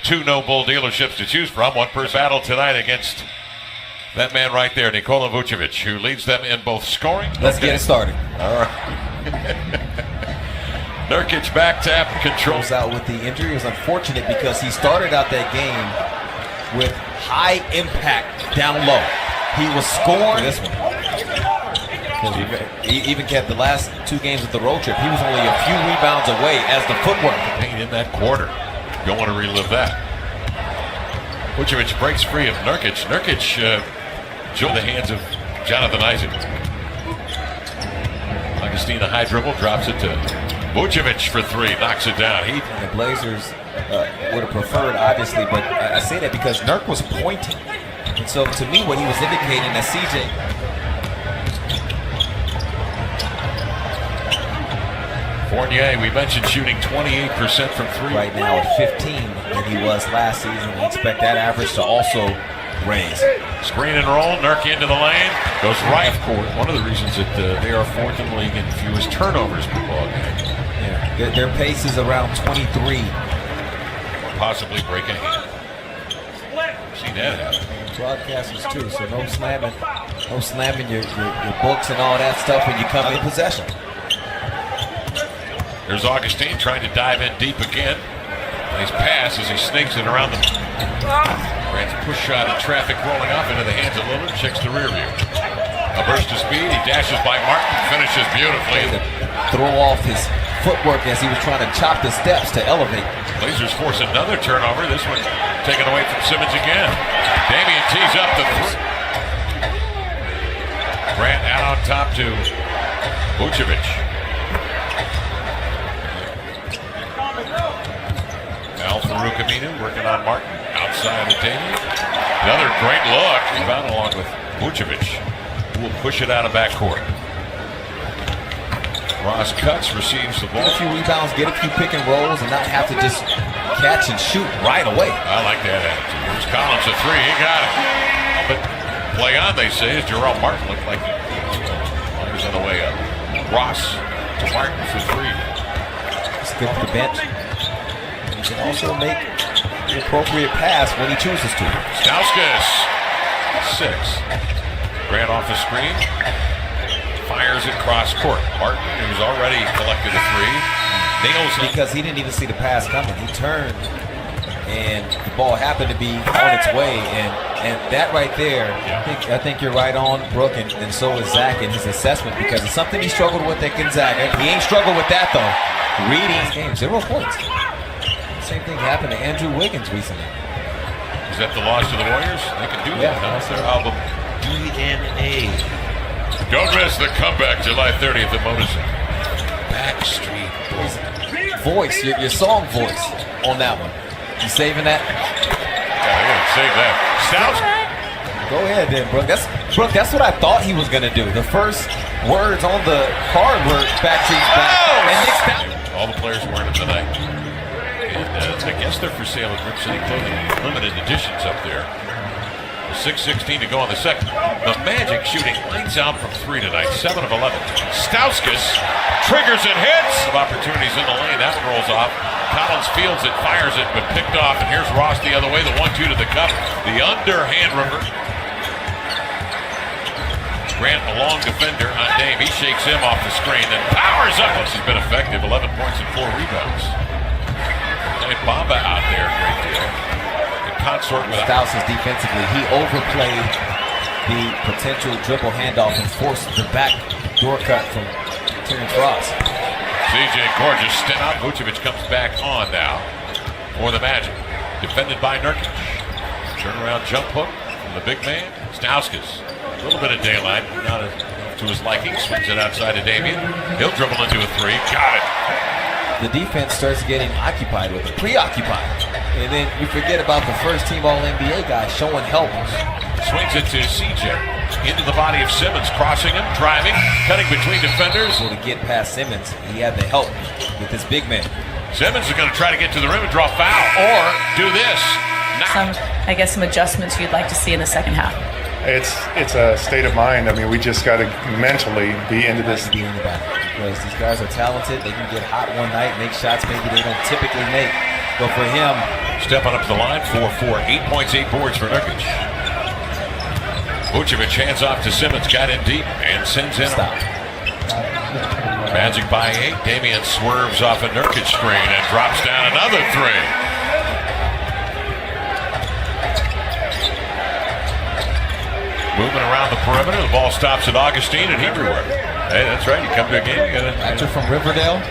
two No Bull dealerships to choose from. One per battle tonight against that man right there, Nikola Vucevic, who leads them in both scoring. Let's get it started. All right. Nurkic back tap control. Goes out with the injury. It was unfortunate because he started out that game with high impact down low. He was scoring this one. He even kept the last two games of the road trip. He was only a few rebounds away as the footwork. Pain in that quarter. Don't want to relive that. Vucevic breaks free of Nurkic. Nurkic showed the hands of Jonathan Isaac. Augustine, a high dribble, drops it to Vucevic for three, knocks it down. The Blazers would have preferred, obviously, but I say that because Nurk was pointing. And so to me, what he was indicating that CJ... Fournier, we mentioned shooting 28% from three. Right now at 15 than he was last season. We expect that average to also raise. Screen and roll, Nurk into the lane, goes right court. One of the reasons that they are fourth in the league in fewest turnovers per ball game. Yeah, their pace is around 23. Possibly break a hand. See that happen. Broadcasters too, so no slamming your books and all that stuff when you come in possession. There's Augustine trying to dive in deep again. Nice pass as he snakes it around the Grant's push shot in traffic rolling off into the hands of Lillard. Checks the rear view. A burst of speed. He dashes by Martin. Finishes beautifully. Throw off his footwork as he was trying to chop the steps to elevate. Blazers force another turnover. This one taken away from Simmons again. Damian tees up the Grant out on top to Vucevic. Al Farouk Aminu working on Martin outside of Damian. Another great look. Rebound along with Vucevic, who will push it out of backcourt. Ross cuts, receives the ball. Get a few rebounds, get a few pick and rolls, and not have to just catch and shoot right away. I like that attitude. Here's Collins a three. He got it. But play on, they say, as Jerome Martin looked like he was on the way up. Ross to Martin for three. It's good for the bench. He can also make the appropriate pass when he chooses to. Stauskas, 6. Grant off the screen. Fires it cross court. Martin, who's already collected a three, nails it. Because he didn't even see the pass coming. He turned, and the ball happened to be on its way. And that right there, I think you're right on, Brooke, and so is Zach in his assessment, because it's something he struggled with at Gonzaga. He ain't struggled with that, though. Reading his game, 0 points. Same thing happened to Andrew Wiggins recently. Is that the loss to the Warriors? They can do that. That's their album. DNA. Don't miss the comeback July 30th at Motorcycle. Backstreet Voice, your song voice on that one. You saving that? Yeah, I gotta save that. Stouts. Go ahead then, Brooke. That's what I thought he was gonna do. The first words on the card were Backstreet's back. Oh! And Nick Stout. All the players wearing them tonight. And I guess they're for sale at Rip City Clothing. Limited editions up there. 6:16 to go on the second. The Magic shooting lights out from 3 tonight, 7 of 11. Stauskas triggers and hits. Of opportunities in the lane. That one rolls off. Collins fields it, fires it, but picked off. And here's Ross the other way. The 1-2 to the cup. The underhand river. Grant, a long defender on Dame. He shakes him off the screen and powers up. He's been effective. 11 points and 4 rebounds. Bamba out there, great deal. Consort with Stauskas defensively, he overplayed the potential dribble handoff and forced the back door cut from Terrence Ross. CJ gorgeous step out. Vucevic comes back on now for the Magic. Defended by Nurkic. Turnaround jump hook from the big man. Stauskas. A little bit of daylight, not to his liking. Swings it outside of Damian. He'll dribble into a three. Got it. The defense starts getting occupied with it, preoccupied. And then you forget about the first-team All-NBA guy showing help. Swings it to CJ. Into the body of Simmons, crossing him, driving, cutting between defenders. So to get past Simmons, he had the help with his big man. Simmons is going to try to get to the rim and draw foul, or do this. Some adjustments you'd like to see in the second half. It's a state of mind. I mean, we just got to mentally be into this. Be in the battle, because these guys are talented. They can get hot one night, make shots maybe they don't typically make. But for him, Stepping up to the line, 4-4, 8 points, 8 boards for Nurkic. Vucevic hands off to Simmons, got in deep, and sends in. Stop. Magic by 8. Damian swerves off a Nurkic screen and drops down another 3. Moving around the perimeter, the ball stops at Augustine, and he drew it. Hey, that's right. You come to a game, you gotta. Actor from Riverdale.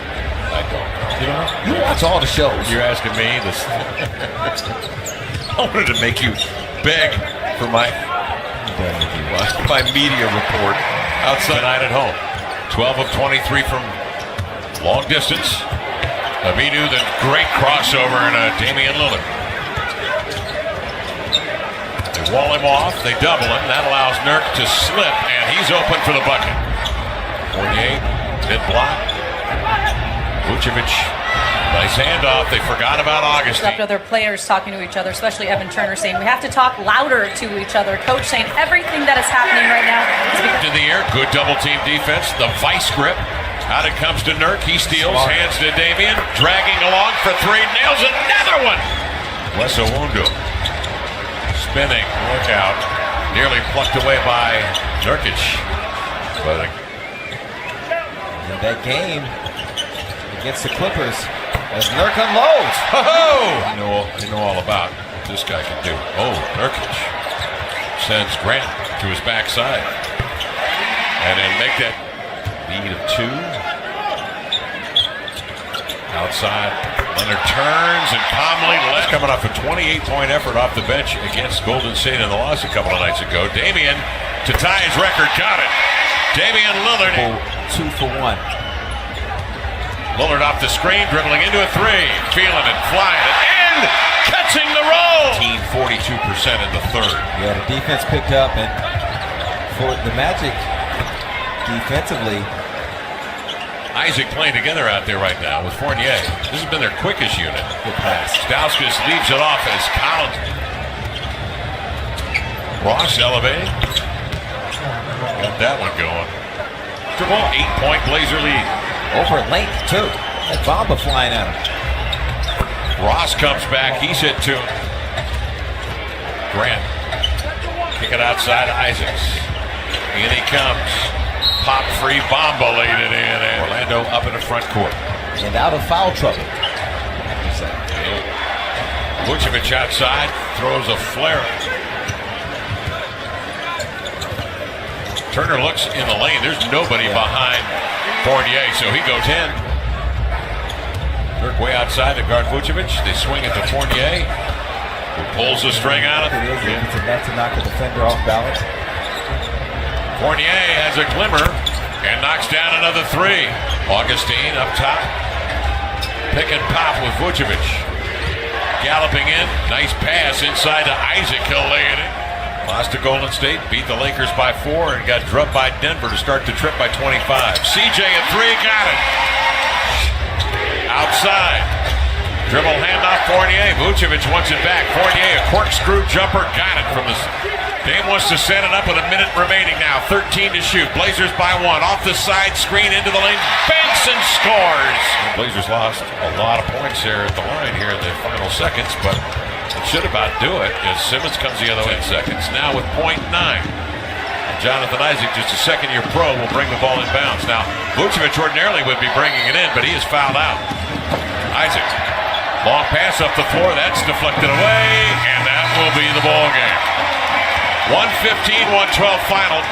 I don't know. You don't know? You watch all the shows. You're asking me this. I wanted to make you beg for my media report outside tonight at home. 12 of 23 from long distance. Aminu, the great crossover, and Damian Lillard. They wall him off. They double him. That allows Nurk to slip, and he's open for the bucket. Fournier, mid block. Vucevic, nice handoff. They forgot about Augustine. Other players talking to each other, especially Evan Turner, saying we have to talk louder to each other. Coach saying everything that is happening right now is because in the air, good double team defense. The vice grip. Out it comes to Nurk. He steals, hands to Damian, dragging along for 3, nails another one. Wes Owundo spinning, look out, nearly plucked away by Nurkic. But In that game against the Clippers, as Nurk unloads. you know all about what this guy can do. Oh, Nurkic sends Grant to his backside, and then make that lead of 2. Outside, Leonard turns and calmly left. Coming off a 28-point effort off the bench against Golden State in the loss a couple of nights ago. Damian to tie his record, got it. Damian Lillard. 2 for 1. Lillard off the screen, dribbling into a 3, feeling it, flying it, and catching the roll. Team 42% in the 3rd. Yeah, the defense picked up, and for the Magic, defensively, Isaac playing together out there right now with Fournier. This has been their quickest unit. good pass. Stauskas leaves it off as Collins. Ross elevating. Got that one going. 8-point Blazer lead. Over length, too. That Bamba flying at him. Ross comes back. He's hit 2. Grant. Kick it outside Isaacs. In he comes. Pop free, Bamba laid it in, and Orlando up in the front court. And out of foul trouble. Vucevic outside, throws a flare. Turner looks in the lane. There's nobody behind Fournier, so he goes in. Dirk way outside to guard Vucevic. They swing it to Fournier, who pulls the string out of it. It's enough to knock the defender off balance. Fournier has a glimmer and knocks down another 3. Augustine up top. Pick and pop with Vucevic. Galloping in. Nice pass inside to Isaac. He'll lay it in. Lost to Golden State. Beat the Lakers by 4 and got drubbed by Denver to start the trip by 25. CJ at 3. Got it. Outside. Dribble handoff Fournier. Vucevic wants it back. Fournier, a corkscrew jumper. Got it from the... Dame wants to set it up with a minute remaining now. 13 to shoot. Blazers by 1. Off the side, screen into the lane. Banks and scores. The Blazers lost a lot of points there at the line here in the final seconds, but it should about do it as Simmons comes the other way in seconds. Now with .9. Jonathan Isaac, just a second-year pro, will bring the ball in bounds. Now, Vucevic ordinarily would be bringing it in, but he is fouled out. Isaac, long pass up the floor. That's deflected away, and that will be the ball game. 115-112 final.